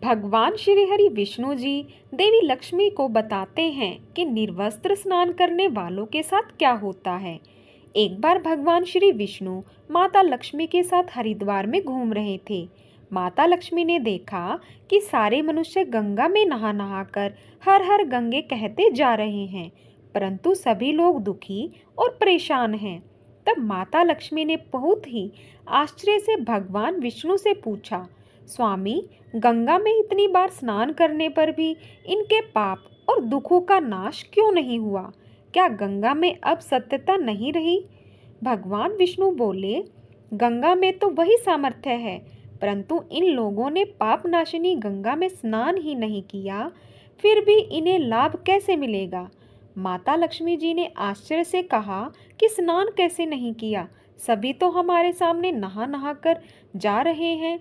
भगवान श्री हरि विष्णु जी देवी लक्ष्मी को बताते हैं कि निर्वस्त्र स्नान करने वालों के साथ क्या होता है। एक बार भगवान श्री विष्णु माता लक्ष्मी के साथ हरिद्वार में घूम रहे थे। माता लक्ष्मी ने देखा कि सारे मनुष्य गंगा में नहा नहा कर हर हर गंगे कहते जा रहे हैं, परंतु सभी लोग दुखी और परेशान हैं। तब माता लक्ष्मी ने बहुत ही आश्चर्य से भगवान विष्णु से पूछा, स्वामी, गंगा में इतनी बार स्नान करने पर भी इनके पाप और दुखों का नाश क्यों नहीं हुआ? क्या गंगा में अब सत्यता नहीं रही? भगवान विष्णु बोले, गंगा में तो वही सामर्थ्य है, परंतु इन लोगों ने पाप नाशिनी गंगा में स्नान ही नहीं किया, फिर भी इन्हें लाभ कैसे मिलेगा? माता लक्ष्मी जी ने आश्चर्य से कहा कि स्नान कैसे नहीं किया? सभी तो हमारे सामने नहा नहा कर जा रहे हैं,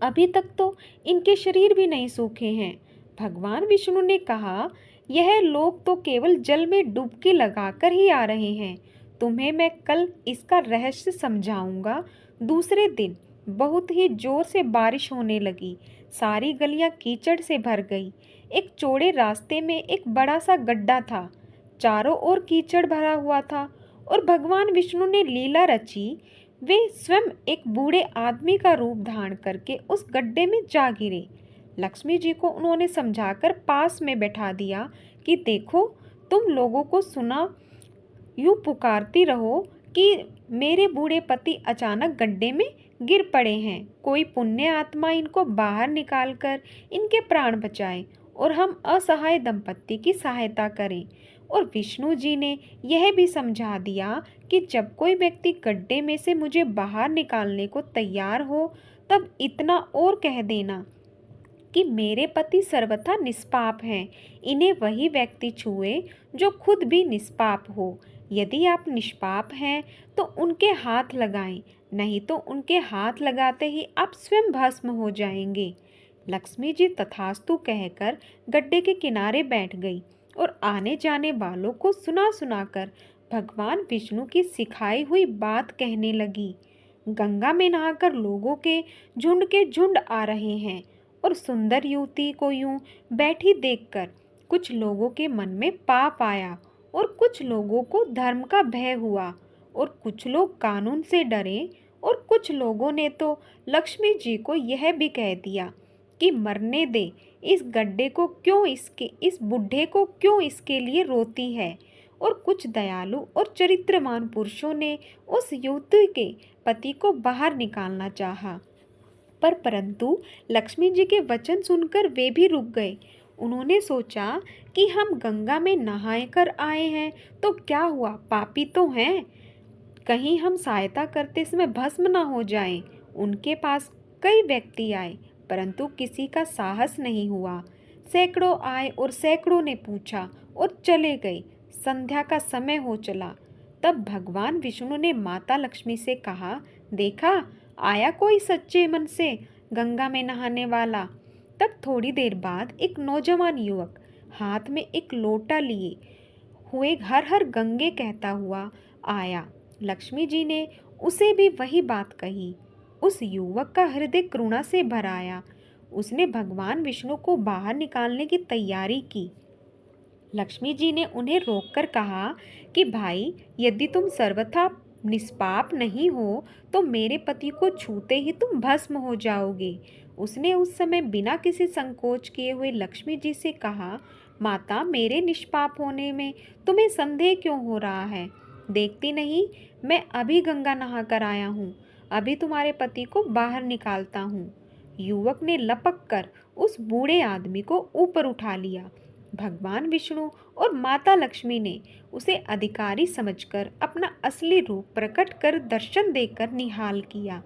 अभी तक तो इनके शरीर भी नहीं सूखे हैं। भगवान विष्णु ने कहा, यह लोग तो केवल जल में डुबकी लगाकर ही आ रहे हैं। तुम्हें मैं कल इसका रहस्य समझाऊंगा। दूसरे दिन बहुत ही जोर से बारिश होने लगी। सारी गलियां कीचड़ से भर गई। एक चौड़े रास्ते में एक बड़ा सा गड्ढा था। चारों ओर कीचड़ भरा हुआ था और भगवान विष्णु ने लीला रची। वे स्वयं एक बूढ़े आदमी का रूप धारण करके उस गड्ढे में जा गिरे। लक्ष्मी जी को उन्होंने समझाकर पास में बैठा दिया कि देखो, तुम लोगों को सुना यूं पुकारती रहो कि मेरे बूढ़े पति अचानक गड्ढे में गिर पड़े हैं। कोई पुण्य आत्मा इनको बाहर निकालकर इनके प्राण बचाए और हम असहाय दंपत्ति की सहायता करें। और विष्णु जी ने यह भी समझा दिया कि जब कोई व्यक्ति गड्ढे में से मुझे बाहर निकालने को तैयार हो, तब इतना और कह देना कि मेरे पति सर्वथा निष्पाप हैं। इन्हें वही व्यक्ति छुए जो खुद भी निष्पाप हो। यदि आप निष्पाप हैं तो उनके हाथ लगाएं, नहीं तो उनके हाथ लगाते ही आप स्वयं भस्म हो जाएंगे। लक्ष्मी जी तथास्तु कहकर गड्ढे के किनारे बैठ गई और आने जाने वालों को सुना सुनाकर भगवान विष्णु की सिखाई हुई बात कहने लगी। गंगा में नहाकर लोगों के झुंड आ रहे हैं और सुंदर युवती को यूं बैठी देखकर कुछ लोगों के मन में पाप आया और कुछ लोगों को धर्म का भय हुआ और कुछ लोग कानून से डरे और कुछ लोगों ने तो लक्ष्मी जी को यह भी कह दिया कि मरने दे, इस गड्ढे को क्यों, इस बुढ़े को क्यों इसके लिए रोती है। और कुछ दयालु और चरित्रवान पुरुषों ने उस युवती के पति को बाहर निकालना चाहा, परंतु लक्ष्मी जी के वचन सुनकर वे भी रुक गए। उन्होंने सोचा कि हम गंगा में नहाए कर आए हैं तो क्या हुआ, पापी तो हैं, कहीं हम सहायता करते समय भस्म न हो जाएं। उनके पास कई व्यक्ति आए, परंतु किसी का साहस नहीं हुआ। सैकड़ों आए और सैकड़ों ने पूछा और चले गए। संध्या का समय हो चला। तब भगवान विष्णु ने माता लक्ष्मी से कहा, देखा, आया कोई सच्चे मन से गंगा में नहाने वाला। तब थोड़ी देर बाद एक नौजवान युवक हाथ में एक लोटा लिए हुए हर हर गंगे कहता हुआ आया। लक्ष्मी जी ने उसे भी वही बात कही। उस युवक का हृदय करुणा से भर आया। उसने भगवान विष्णु को बाहर निकालने की तैयारी की। लक्ष्मी जी ने उन्हें रोककर कहा कि भाई, यदि तुम सर्वथा निष्पाप नहीं हो तो मेरे पति को छूते ही तुम भस्म हो जाओगे। उसने उस समय बिना किसी संकोच किए हुए लक्ष्मी जी से कहा, माता, मेरे निष्पाप होने में तुम्हें संदेह क्यों हो रहा है? देखती नहीं, मैं अभी गंगा नहा कर आया हूँ, अभी तुम्हारे पति को बाहर निकालता हूँ। युवक ने लपक कर उस बूढ़े आदमी को ऊपर उठा लिया। भगवान विष्णु और माता लक्ष्मी ने उसे अधिकारी समझकर अपना असली रूप प्रकट कर दर्शन देकर निहाल किया।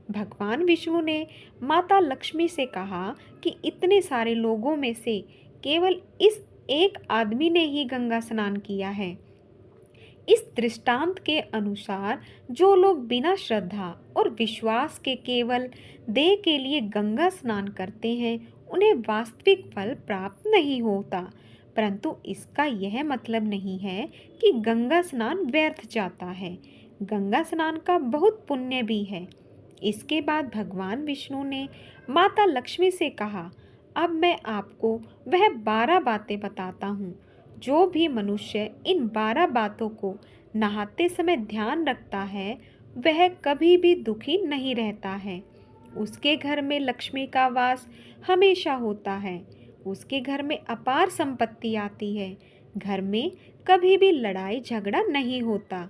भगवान विष्णु ने माता लक्ष्मी से कहा कि इतने सारे लोगों में से केवल इस एक आदमी ने ही गंगा स्नान किया है। इस दृष्टांत के अनुसार जो लोग बिना श्रद्धा और विश्वास के केवल देह के लिए गंगा स्नान करते हैं, उन्हें वास्तविक फल प्राप्त नहीं होता। परंतु इसका यह मतलब नहीं है कि गंगा स्नान व्यर्थ जाता है। गंगा स्नान का बहुत पुण्य भी है। इसके बाद भगवान विष्णु ने माता लक्ष्मी से कहा, अब मैं आपको वह 12 बातें बताता हूँ। जो भी मनुष्य इन 12 बातों को नहाते समय ध्यान रखता है वह कभी भी दुखी नहीं रहता है। उसके घर में लक्ष्मी का वास हमेशा होता है। उसके घर में अपार संपत्ति आती है। घर में कभी भी लड़ाई झगड़ा नहीं होता।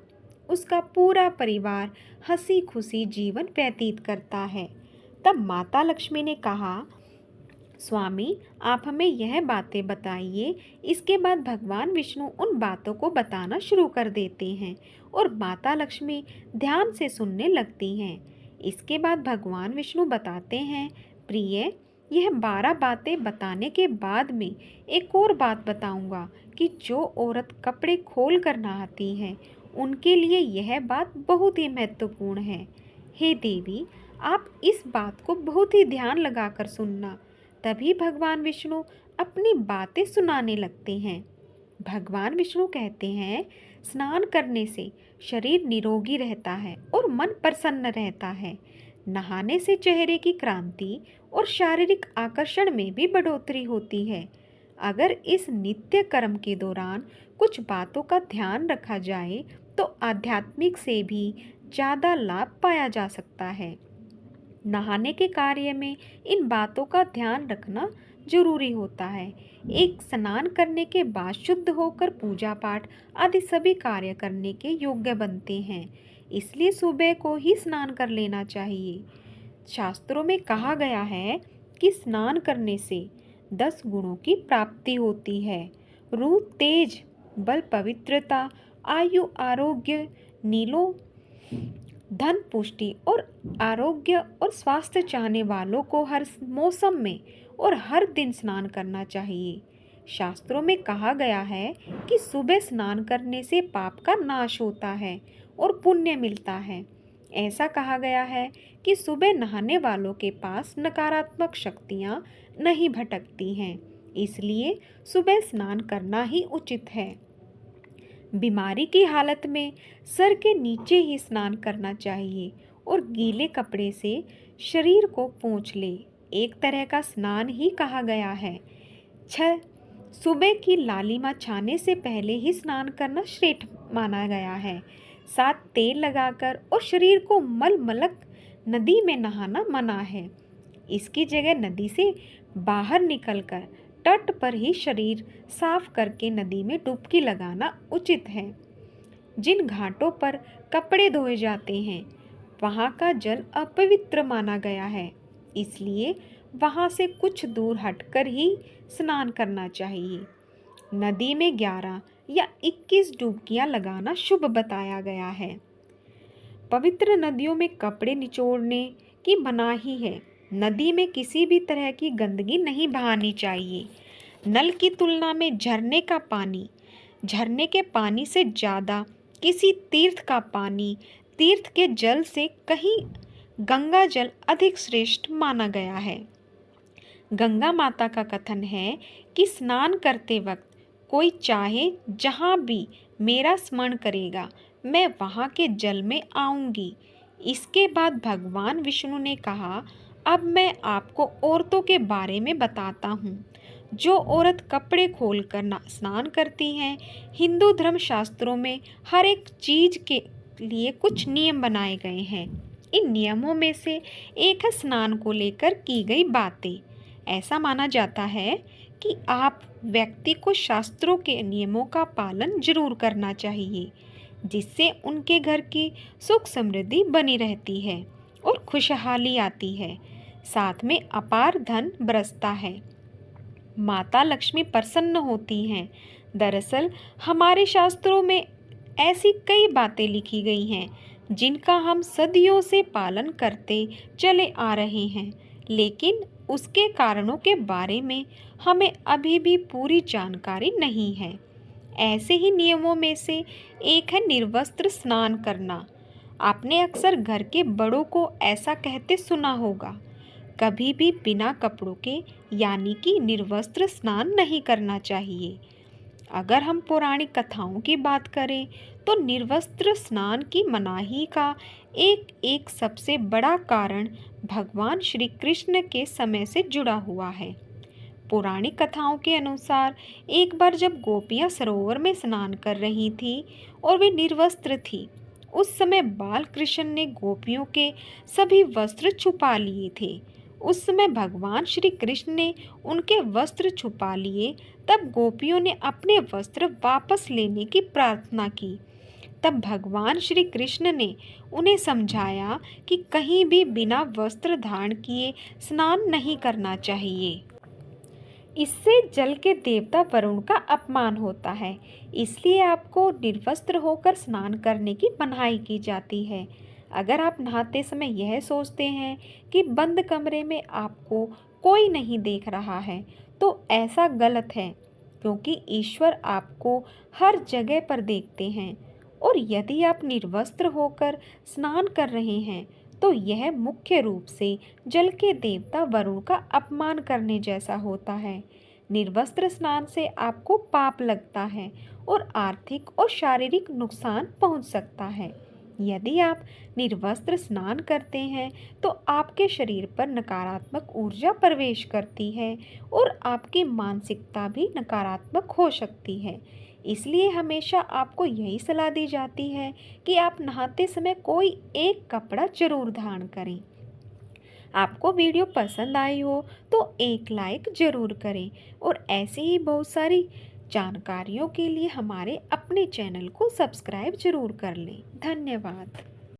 उसका पूरा परिवार हंसी खुशी जीवन व्यतीत करता है। तब माता लक्ष्मी ने कहा, स्वामी आप हमें यह बातें बताइए। इसके बाद भगवान विष्णु उन बातों को बताना शुरू कर देते हैं और माता लक्ष्मी ध्यान से सुनने लगती हैं। इसके बाद भगवान विष्णु बताते हैं, प्रिय, यह 12 बातें बताने के बाद में एक और बात बताऊंगा कि जो औरत कपड़े खोल कर नहाती है उनके लिए यह बात बहुत ही महत्वपूर्ण है। हे देवी, आप इस बात को बहुत ही ध्यान लगाकर सुनना। तभी भगवान विष्णु अपनी बातें सुनाने लगते हैं। भगवान विष्णु कहते हैं, स्नान करने से शरीर निरोगी रहता है और मन प्रसन्न रहता है। नहाने से चेहरे की क्रांति और शारीरिक आकर्षण में भी बढ़ोतरी होती है। अगर इस नित्य कर्म के दौरान कुछ बातों का ध्यान रखा जाए तो आध्यात्मिक से भी ज़्यादा लाभ पाया जा सकता है। नहाने के कार्य में इन बातों का ध्यान रखना जरूरी होता है। एक स्नान करने के बाद शुद्ध होकर पूजा पाठ आदि सभी कार्य करने के योग्य बनते हैं। इसलिए सुबह को ही स्नान कर लेना चाहिए। शास्त्रों में कहा गया है कि स्नान करने से 10 गुणों की प्राप्ति होती है। रूप तेज, बल पवित्रता, आयु आरोग्य, नीलो धन पुष्टि और आरोग्य और स्वास्थ्य चाहने वालों को हर मौसम में और हर दिन स्नान करना चाहिए। शास्त्रों में कहा गया है कि सुबह स्नान करने से पाप का नाश होता है और पुण्य मिलता है। ऐसा कहा गया है कि सुबह नहाने वालों के पास नकारात्मक शक्तियाँ नहीं भटकती हैं। इसलिए सुबह स्नान करना ही उचित है। बीमारी की हालत में सर के नीचे ही स्नान करना चाहिए और गीले कपड़े से शरीर को पोंछ ले। एक तरह का स्नान ही कहा गया है। 6. सुबह की लालिमा छाने से पहले ही स्नान करना श्रेष्ठ माना गया है। 7. तेल लगाकर और शरीर को मलमलक नदी में नहाना मना है। इसकी जगह नदी से बाहर निकलकर तट पर ही शरीर साफ करके नदी में डुबकी लगाना उचित है। जिन घाटों पर कपड़े धोए जाते हैं वहाँ का जल अपवित्र माना गया है। इसलिए वहाँ से कुछ दूर हटकर ही स्नान करना चाहिए। नदी में 11 या 21 डुबकियाँ लगाना शुभ बताया गया है। पवित्र नदियों में कपड़े निचोड़ने की मनाही है। नदी में किसी भी तरह की गंदगी नहीं बहानी चाहिए। नल की तुलना में झरने के पानी से ज़्यादा किसी तीर्थ का पानी तीर्थ के जल से कहीं गंगा जल अधिक श्रेष्ठ माना गया है। गंगा माता का कथन है कि स्नान करते वक्त कोई चाहे जहाँ भी मेरा स्मरण करेगा मैं वहाँ के जल में आऊँगी। इसके बाद भगवान विष्णु ने कहा, अब मैं आपको औरतों के बारे में बताता हूँ। जो औरत कपड़े खोलकर स्नान करती हैं, हिंदू धर्म शास्त्रों में हर एक चीज़ के लिए कुछ नियम बनाए गए हैं। इन नियमों में से एक है स्नान को लेकर की गई बातें। ऐसा माना जाता है कि आप व्यक्ति को शास्त्रों के नियमों का पालन जरूर करना चाहिए, जिससे उनके घर की सुख समृद्धि बनी रहती है और खुशहाली आती है। साथ में अपार धन बरसता है। माता लक्ष्मी प्रसन्न होती हैं। दरअसल हमारे शास्त्रों में ऐसी कई बातें लिखी गई हैं जिनका हम सदियों से पालन करते चले आ रहे हैं, लेकिन उसके कारणों के बारे में हमें अभी भी पूरी जानकारी नहीं है। ऐसे ही नियमों में से एक है निर्वस्त्र स्नान करना। आपने अक्सर घर के बड़ों को ऐसा कहते सुना होगा, कभी भी बिना कपड़ों के यानी कि निर्वस्त्र स्नान नहीं करना चाहिए। अगर हम पौराणिक कथाओं की बात करें तो निर्वस्त्र स्नान की मनाही का एक सबसे बड़ा कारण भगवान श्री कृष्ण के समय से जुड़ा हुआ है। पौराणिक कथाओं के अनुसार एक बार जब गोपियां सरोवर में स्नान कर रही थी और वे निर्वस्त्र थी, उस समय बाल कृष्ण ने गोपियों के सभी वस्त्र छुपा लिए थे। उस समय भगवान श्री कृष्ण ने उनके वस्त्र छुपा लिए। तब गोपियों ने अपने वस्त्र वापस लेने की प्रार्थना की। तब भगवान श्री कृष्ण ने उन्हें समझाया कि कहीं भी बिना वस्त्र धारण किए स्नान नहीं करना चाहिए। इससे जल के देवता वरुण का अपमान होता है, इसलिए आपको निर्वस्त्र होकर स्नान करने की मनाही की जाती है। अगर आप नहाते समय यह सोचते हैं कि बंद कमरे में आपको कोई नहीं देख रहा है, तो ऐसा गलत है, क्योंकि ईश्वर आपको हर जगह पर देखते हैं। और यदि आप निर्वस्त्र होकर स्नान कर रहे हैं, तो यह मुख्य रूप से जल के देवता वरुण का अपमान करने जैसा होता है। निर्वस्त्र स्नान से आपको पाप लगता है और आर्थिक और शारीरिक नुकसान पहुंच सकता है। यदि आप निर्वस्त्र स्नान करते हैं, तो आपके शरीर पर नकारात्मक ऊर्जा प्रवेश करती है और आपकी मानसिकता भी नकारात्मक हो सकती है। इसलिए हमेशा आपको यही सलाह दी जाती है कि आप नहाते समय कोई एक कपड़ा जरूर धारण करें। आपको वीडियो पसंद आई हो तो एक लाइक ज़रूर करें और ऐसी ही बहुत सारी जानकारियों के लिए हमारे अपने चैनल को सब्सक्राइब ज़रूर कर लें। धन्यवाद।